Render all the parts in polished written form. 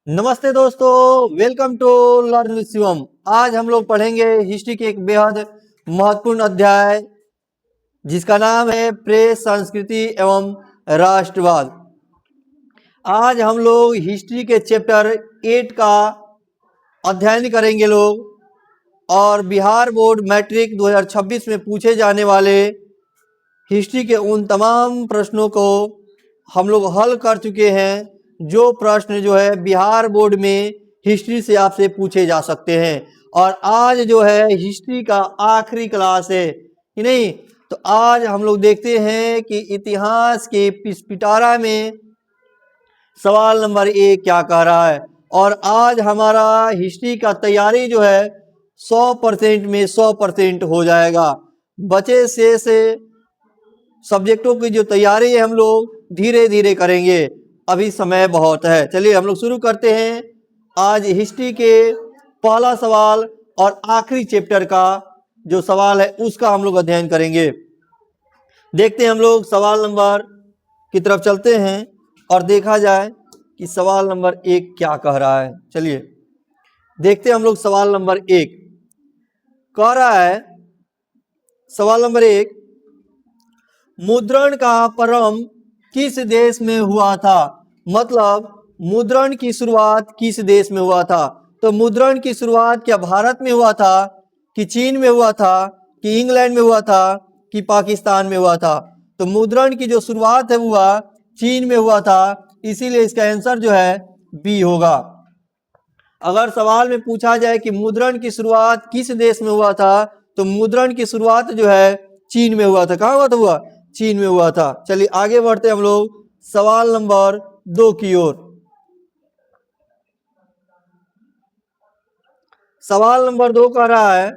नमस्ते दोस्तों, welcome to learn with Shivam. आज हम लोग पढ़ेंगे हिस्ट्री के एक बेहद महत्वपूर्ण अध्याय जिसका नाम है प्रेस, संस्कृति एवं राष्ट्रवाद। आज हम लोग हिस्ट्री के चैप्टर 8 का अध्ययन करेंगे लोग, और बिहार बोर्ड मैट्रिक 2026 में पूछे जाने वाले हिस्ट्री के उन तमाम प्रश्नों को हम लोग हल कर चुके हैं जो प्रश्न जो है बिहार बोर्ड में हिस्ट्री से आपसे पूछे जा सकते हैं। और आज जो है हिस्ट्री का आखिरी क्लास है कि नहीं, तो आज हम लोग देखते हैं कि इतिहास के पिटारा में सवाल नंबर 1 क्या कह रहा है। और आज हमारा हिस्ट्री का तैयारी जो है 100% में 100% हो जाएगा। बचे शेष सब्जेक्टों की जो तैयारी है हम लोग धीरे धीरे करेंगे, अभी समय बहुत है। चलिए हम लोग शुरू करते हैं आज हिस्ट्री के पहला सवाल और आखिरी चैप्टर का जो सवाल है उसका हम लोग अध्ययन करेंगे। देखते हैं हम लोग सवाल नंबर की तरफ चलते हैं और देखा जाए कि सवाल नंबर 1 क्या कह रहा है। चलिए देखते हैं हम लोग सवाल नंबर 1 कह रहा है। सवाल नंबर 1, मुद्रण का प्रारंभ किस देश में हुआ था? मतलब मुद्रण की शुरुआत किस देश में हुआ था? तो मुद्रण की शुरुआत क्या भारत में हुआ था, कि चीन में हुआ था, कि इंग्लैंड में हुआ था, कि पाकिस्तान में हुआ था? तो मुद्रण की जो शुरुआत है हुआ चीन में हुआ था, इसीलिए इसका आंसर जो है बी होगा। अगर सवाल में पूछा जाए कि मुद्रण की शुरुआत किस देश में हुआ था, तो मुद्रण की शुरुआत जो है चीन में हुआ था। कहाँ हुआ था? हुआ चीन में हुआ था। चलिए आगे बढ़ते हम लोग सवाल नंबर 2 की ओर। सवाल नंबर 2 कह रहा है,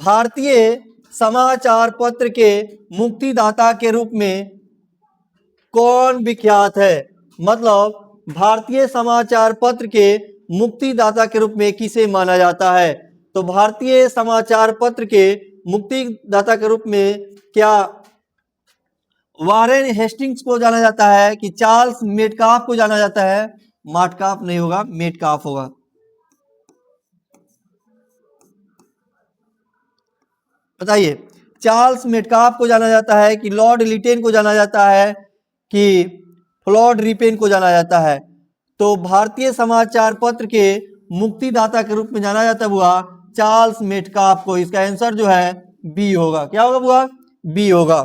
भारतीय समाचार पत्र के मुक्तिदाता के रूप में कौन विख्यात है? मतलब भारतीय समाचार पत्र के मुक्तिदाता के रूप में किसे माना जाता है? तो भारतीय समाचार पत्र के मुक्तिदाता के रूप में क्या वारेन हेस्टिंग्स को जाना जाता है, कि चार्ल्स मेटकाफ को जाना जाता है? माटकाफ नहीं होगा, मेटकाफ होगा। बताइए, चार्ल्स मेटकाफ को जाना जाता है, कि लॉर्ड लिटेन को जाना जाता है, कि फ्लॉर्ड रिपेन को जाना जाता है? तो भारतीय समाचार पत्र के मुक्तिदाता के रूप में जाना जाता हुआ चार्ल्स मेटकाफ को। इसका आंसर जो है बी होगा। क्या होगा बुआ? बी होगा।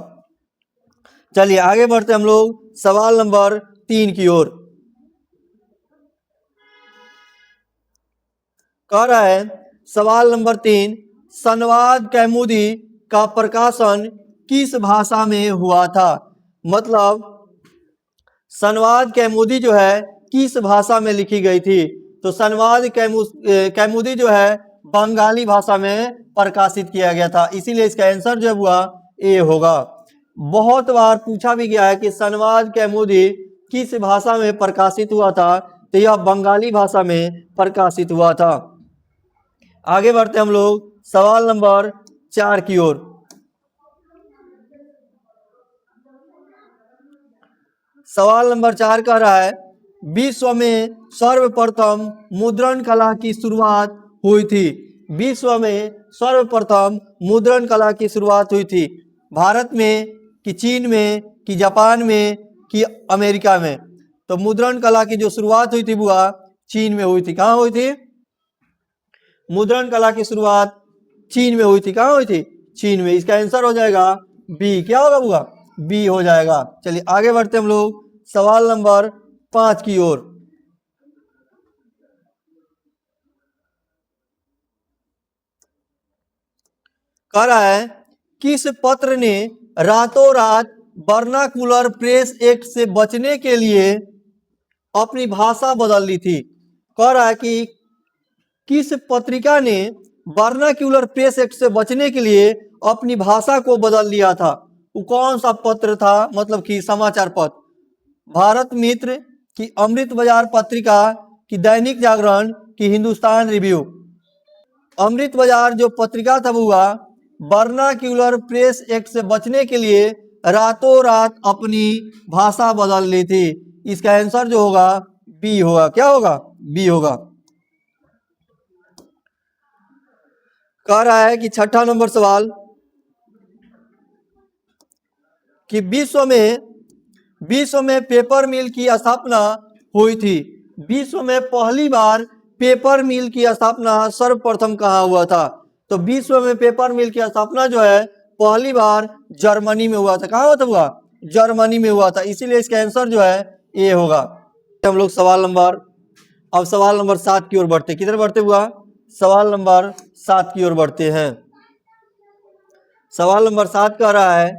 चलिए आगे बढ़ते हम लोग सवाल नंबर 3 की ओर। कह रहा है सवाल नंबर 3, संवाद कौमुदी का प्रकाशन किस भाषा में हुआ था? मतलब संवाद कौमुदी जो है किस भाषा में लिखी गई थी? तो संवाद कौमुदी जो है बंगाली भाषा में प्रकाशित किया गया था, इसीलिए इसका आंसर जो हुआ ए होगा। बहुत बार पूछा भी गया है कि संवाद कौमुदी किस भाषा में प्रकाशित हुआ था, तो यह बंगाली भाषा में प्रकाशित हुआ था। आगे बढ़ते हम लोग सवाल नंबर 4 की ओर। सवाल नंबर 4 कह रहा है, विश्व में सर्वप्रथम मुद्रण कला की शुरुआत हुई थी। विश्व में सर्वप्रथम मुद्रण कला की शुरुआत हुई थी भारत में, कि चीन में, कि जापान में, कि अमेरिका में? तो मुद्रण कला की जो शुरुआत हुई थी बुआ चीन में हुई थी। कहाँ हुई थी? मुद्रण कला की शुरुआत चीन में हुई थी। कहाँ हुई थी? चीन में। इसका आंसर हो जाएगा बी। क्या होगा बुआ? बी हो जाएगा। चलिए आगे बढ़ते हम लोग सवाल नंबर 5 की ओर। कह रहा है, किस पत्र ने रातों रात वर्नाकुलर प्रेस एक्ट से बचने के लिए अपनी भाषा बदल ली थी? कह रहा है कि किस पत्रिका ने वर्नाक्यूलर प्रेस एक्ट से बचने के लिए अपनी भाषा को बदल लिया था? वो कौन सा पत्र था? मतलब कि समाचार पत्र, भारत मित्र, कि अमृत बाजार पत्रिका, कि दैनिक जागरण, कि हिंदुस्तान रिव्यू? अमृत बाजार जो पत्रिका था हुआ वर्नाक्यूलर प्रेस एक्ट से बचने के लिए रातों रात अपनी भाषा बदल ली थी, इसका आंसर जो होगा बी होगा। क्या होगा? बी होगा। कह रहा है कि छठा नंबर सवाल कि विश्व में पेपर मिल की स्थापना हुई थी। विश्व में पहली बार पेपर मिल की स्थापना सर्वप्रथम कहाँ हुआ था? तो विश्व में पेपर मिल की स्थापना जो है पहली बार जर्मनी में हुआ था। कहाँ हुआ? जर्मनी में हुआ था। इसीलिए इसका आंसर जो है ए होगा। हम लोग सवाल नंबर 7 की ओर बढ़ते। किधर बढ़ते हुआ? सवाल नंबर 7 की ओर बढ़ते हैं। सवाल नंबर 7 कह रहा है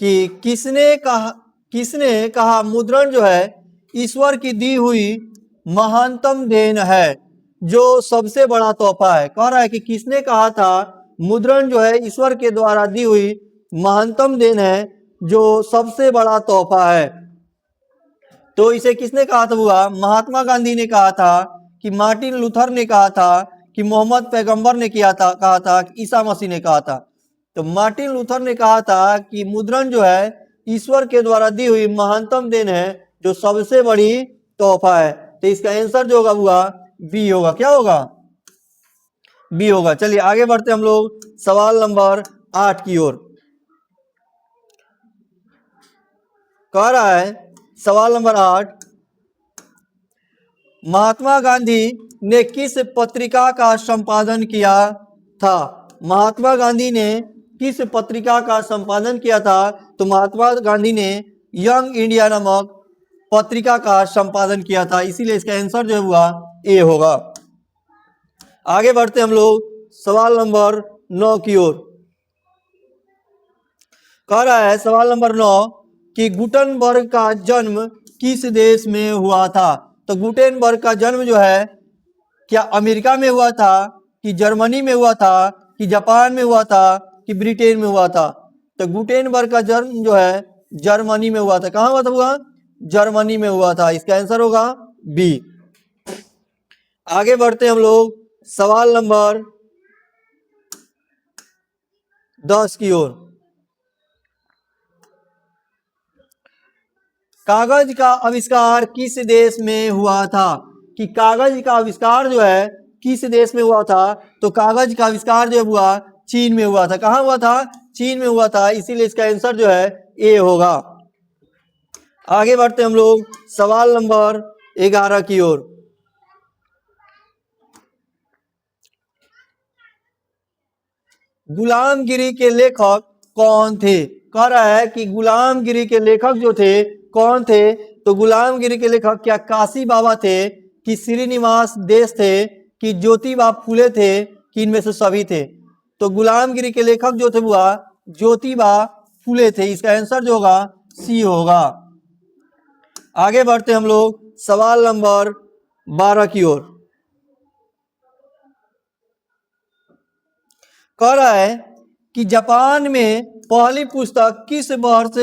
कि किसने कहा मुद्रण जो है ईश्वर की दी हुई महानतम देन है, जो सबसे बड़ा तोहफा है। कह रहा है कि किसने कहा था मुद्रण जो है ईश्वर के द्वारा दी हुई महानतम देन है, जो सबसे बड़ा तोहफा है। तो इसे किसने कहा था? हुआ महात्मा गांधी ने कहा था, कि मार्टिन लूथर ने कहा था, कि मोहम्मद पैगंबर ने कहा था, कि ईसा मसीह ने कहा था। तो मार्टिन लूथर ने कहा था कि मुद्रण जो है ईश्वर के द्वारा दी हुई महानतम देन है, जो सबसे बड़ी तोहफा है। तो इसका आंसर जो होगा हुआ बी होगा। क्या होगा? बी होगा। चलिए आगे बढ़ते हम लोग सवाल नंबर 8 की ओर। कह रहा है सवाल नंबर 8, महात्मा गांधी ने किस पत्रिका का संपादन किया था? महात्मा गांधी ने किस पत्रिका का संपादन किया था? तो महात्मा गांधी ने यंग इंडिया नामक पत्रिका का संपादन किया था। इसीलिए इसका आंसर जो हुआ ए होगा। आगे बढ़ते हम लोग सवाल नंबर 9 की ओर। कह रहा है सवाल नंबर 9 कि गुटेनबर्ग का जन्म किस देश में हुआ था? तो गुटेनबर्ग का जन्म जो है क्या अमेरिका में हुआ था, कि जर्मनी में हुआ था, कि जापान में हुआ था, कि ब्रिटेन में हुआ था? तो गुटेनबर्ग का जन्म जो है जर्मनी में हुआ था। कहाँ हुआ था? जर्मनी में हुआ था। इसका आंसर होगा बी। आगे बढ़ते हम लोग सवाल नंबर 10 की ओर। कागज का आविष्कार किस देश में हुआ था? कि कागज का आविष्कार जो है किस देश में हुआ था? तो कागज का आविष्कार जो हुआ चीन में हुआ था। कहाँ हुआ था? चीन में हुआ था। इसीलिए इसका आंसर जो है ए होगा। आगे बढ़ते हम लोग सवाल नंबर 11 की ओर। गुलामगिरी के लेखक कौन थे? कह रहा है कि गुलामगिरी के लेखक जो थे कौन थे? तो गुलामगिरी के लेखक क्या काशी बाबा थे, कि श्रीनिवास देश थे, कि ज्योतिबा फुले थे, कि इनमें से सभी थे? तो गुलामगिरी के लेखक जो थे हुआ ज्योतिबा फुले थे। इसका आंसर जो होगा सी होगा। आगे बढ़ते हम लोग सवाल नंबर 12 की ओर। कह रहा है कि जापान में पहली पुस्तक किस वर्ष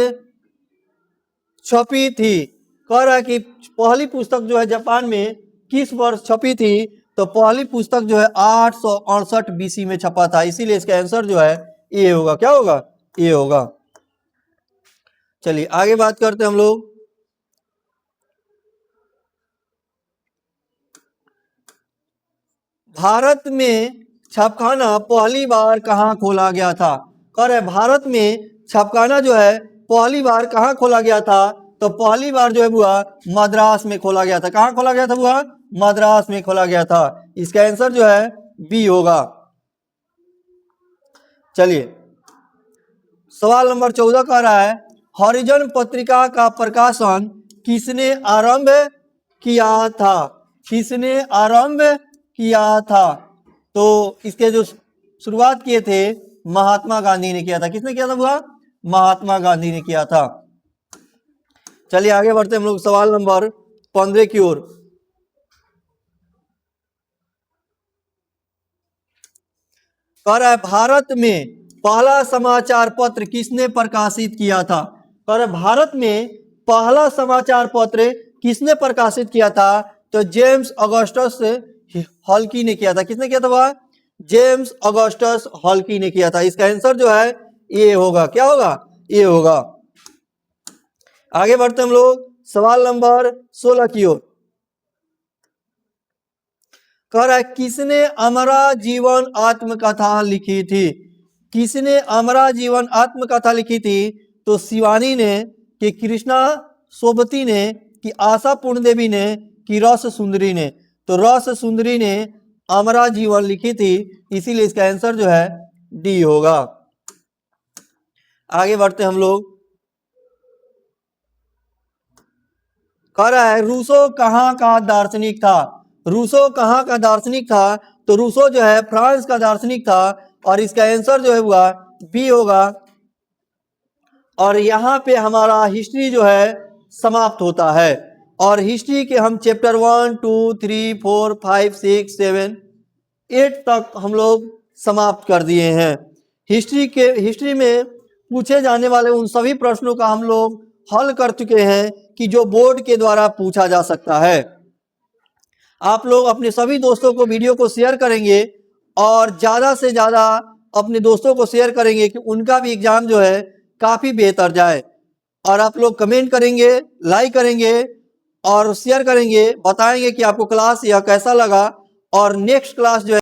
छपी थी? कह रहा है कि पहली पुस्तक जो है जापान में किस वर्ष छपी थी? तो पहली पुस्तक जो है 868 बीसी में छपा था। इसीलिए इसका आंसर जो है ए होगा। क्या होगा? ए होगा। चलिए आगे बात करते हैं हम लोग भारत में छापखाना पहली बार कहाँ खोला गया था? कह रहे भारत में छापखाना जो है पहली बार कहाँ खोला गया था? तो पहली बार जो है हुआ मद्रास में खोला गया था। कहाँ खोला गया था? हुआ मद्रास में खोला गया था। इसका आंसर जो है बी होगा। चलिए सवाल नंबर 14 कह रहा है हॉरिजन पत्रिका का प्रकाशन किसने आरंभ किया था? किसने आरंभ किया था? तो इसके जो शुरुआत किए थे महात्मा गांधी ने किया था। किसने किया था? हुआ महात्मा गांधी ने किया था। चलिए आगे बढ़ते हम लोग सवाल नंबर 15 की ओर। कह रहा है भारत में पहला समाचार पत्र किसने प्रकाशित किया था? कह रहा है भारत में पहला समाचार पत्र किसने प्रकाशित किया था? तो जेम्स ऑगस्टस हॉल्की ने किया था। किसने किया था? वह जेम्स ऑगस्टस हॉल्की ने किया था। इसका आंसर जो है ए होगा। क्या होगा? ए होगा। आगे बढ़ते हम लोग सवाल नंबर 16 की ओर। कह रहा है किसने अमरा जीवन आत्मकथा लिखी थी? किसने अमरा जीवन आत्मकथा लिखी थी? तो शिवानी ने, कि कृष्णा सोबती ने, कि आशा पूर्ण देवी ने, कि रस सुंदरी ने? तो रस सुंदरी ने अमरा जीवन लिखी थी, इसीलिए इसका आंसर जो है डी होगा। आगे बढ़ते हम लोग। कह रहा है रूसो कहाँ का दार्शनिक था? रूसो कहाँ का दार्शनिक था? तो रूसो जो है फ्रांस का दार्शनिक था, और इसका आंसर जो है हुआ बी होगा। और यहाँ पे हमारा हिस्ट्री जो है समाप्त होता है, और हिस्ट्री के हम चैप्टर 1, 2, 3, 4, 5, 6, 7, 8 तक हम लोग समाप्त कर दिए हैं। हिस्ट्री में पूछे जाने वाले उन सभी प्रश्नों का हम लोग हल कर चुके हैं कि जो बोर्ड के द्वारा पूछा जा सकता है। आप लोग अपने सभी दोस्तों को वीडियो को शेयर करेंगे, और ज़्यादा से ज़्यादा अपने दोस्तों को शेयर करेंगे कि उनका भी एग्ज़ाम जो है काफ़ी बेहतर जाए। और आप लोग कमेंट करेंगे, लाइक करेंगे और शेयर करेंगे, बताएंगे कि आपको क्लास यह कैसा लगा, और नेक्स्ट क्लास जो है